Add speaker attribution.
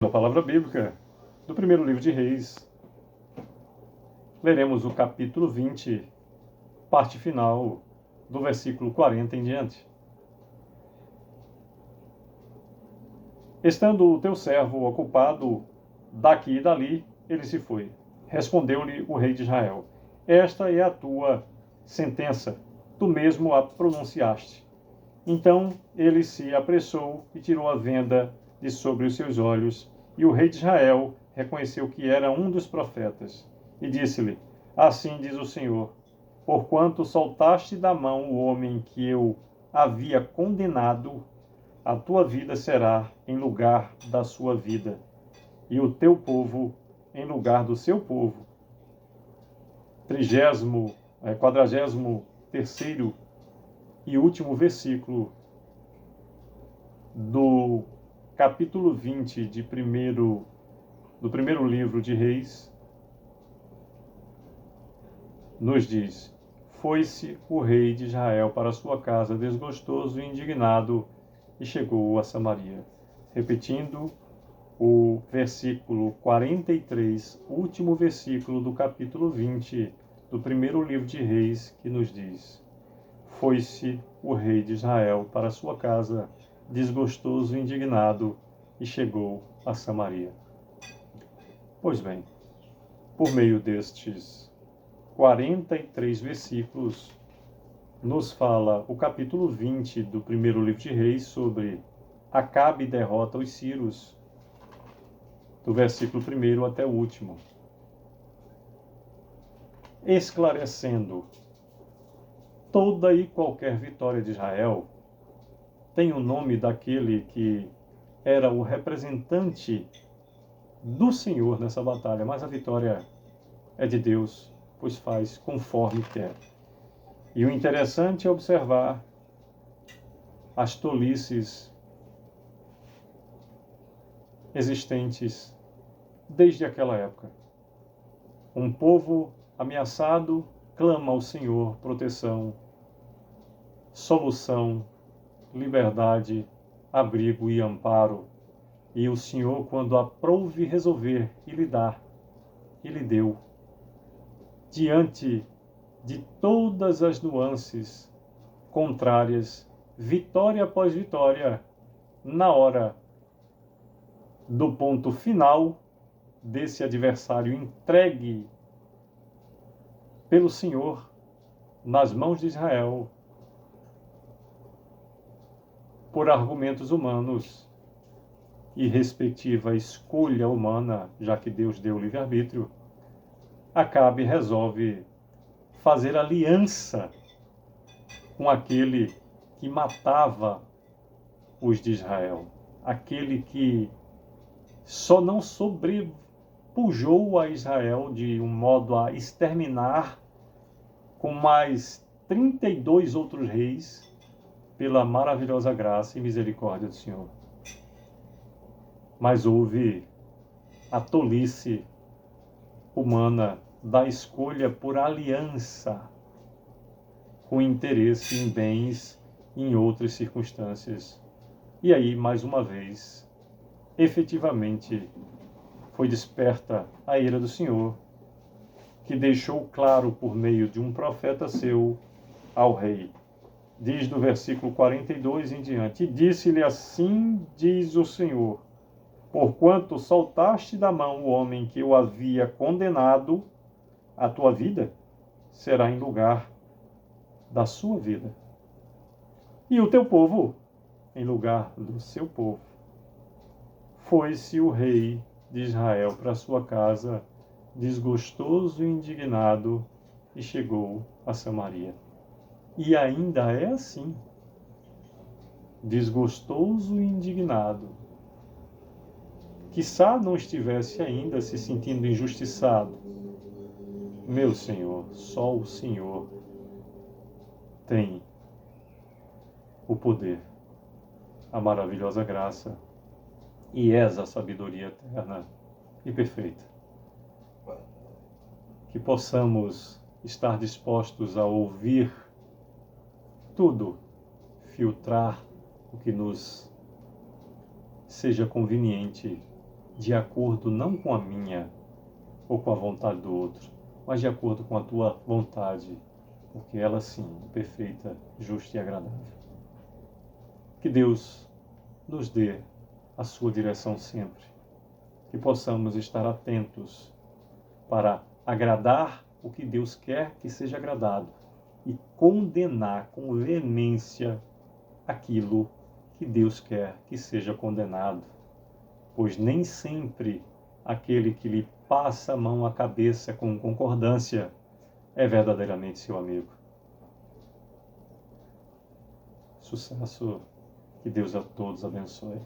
Speaker 1: A palavra bíblica do primeiro livro de Reis, leremos o capítulo 20, parte final, do versículo 40 em diante. Estando o teu servo ocupado daqui e dali, ele se foi. Respondeu-lhe o rei de Israel: Esta é a tua sentença, tu mesmo a pronunciaste. Então ele se apressou e tirou a venda de sobre os seus olhos, e o rei de Israel reconheceu que era um dos profetas. E disse-lhe: Assim diz o Senhor, porquanto soltaste da mão o homem que eu havia condenado, a tua vida será em lugar da sua vida, e o teu povo em lugar do seu povo. 43º e último versículo do capítulo 20 do primeiro livro de Reis, nos diz: Foi-se o rei de Israel para sua casa desgostoso e indignado, e chegou a Samaria. Repetindo o versículo 43, último versículo do capítulo 20 do primeiro livro de Reis, que nos diz: Foi-se o rei de Israel para sua casa desgostoso e indignado, e chegou a Samaria. Pois bem, por meio destes 43 versículos, nos fala o capítulo 20 do primeiro livro de Reis sobre Acabe derrota os sírios, do versículo 1 até o último, esclarecendo toda e qualquer vitória de Israel tem o nome daquele que era o representante do Senhor nessa batalha, mas a vitória é de Deus, pois faz conforme quer. E o interessante é observar as tolices existentes desde aquela época. Um povo ameaçado clama ao Senhor proteção, solução, liberdade, abrigo e amparo. E o Senhor, quando aprouve resolver e lhe dar, e lhe deu, diante de todas as nuances contrárias, vitória após vitória, na hora do ponto final desse adversário entregue pelo Senhor nas mãos de Israel por argumentos humanos e respectiva escolha humana, já que Deus deu o livre-arbítrio, Acabe resolve fazer aliança com aquele que matava os de Israel, aquele que só não sobrepujou a Israel de um modo a exterminar com mais 32 outros reis pela maravilhosa graça e misericórdia do Senhor. Mas houve a tolice humana da escolha por aliança com interesse em bens e em outras circunstâncias. E aí, mais uma vez, efetivamente foi desperta a ira do Senhor, que deixou claro por meio de um profeta seu ao rei. Diz do versículo 42 em diante: E disse-lhe: Assim diz o Senhor, porquanto soltaste da mão o homem que eu havia condenado, a tua vida será em lugar da sua vida, e o teu povo em lugar do seu povo. Foi-se o rei de Israel para sua casa, desgostoso e indignado, e chegou a Samaria. E ainda é assim, desgostoso e indignado. Quiçá não estivesse ainda se sentindo injustiçado. Meu Senhor, só o Senhor tem o poder, a maravilhosa graça, e és a sabedoria eterna e perfeita. Que possamos estar dispostos a ouvir tudo, filtrar o que nos seja conveniente de acordo não com a minha ou com a vontade do outro, mas de acordo com a tua vontade, porque ela sim é perfeita, justa e agradável. Que Deus nos dê a sua direção sempre, que possamos estar atentos para agradar o que Deus quer que seja agradado e condenar com veemência aquilo que Deus quer que seja condenado, pois nem sempre aquele que lhe passa a mão à cabeça com concordância é verdadeiramente seu amigo. Sucesso, que Deus a todos abençoe.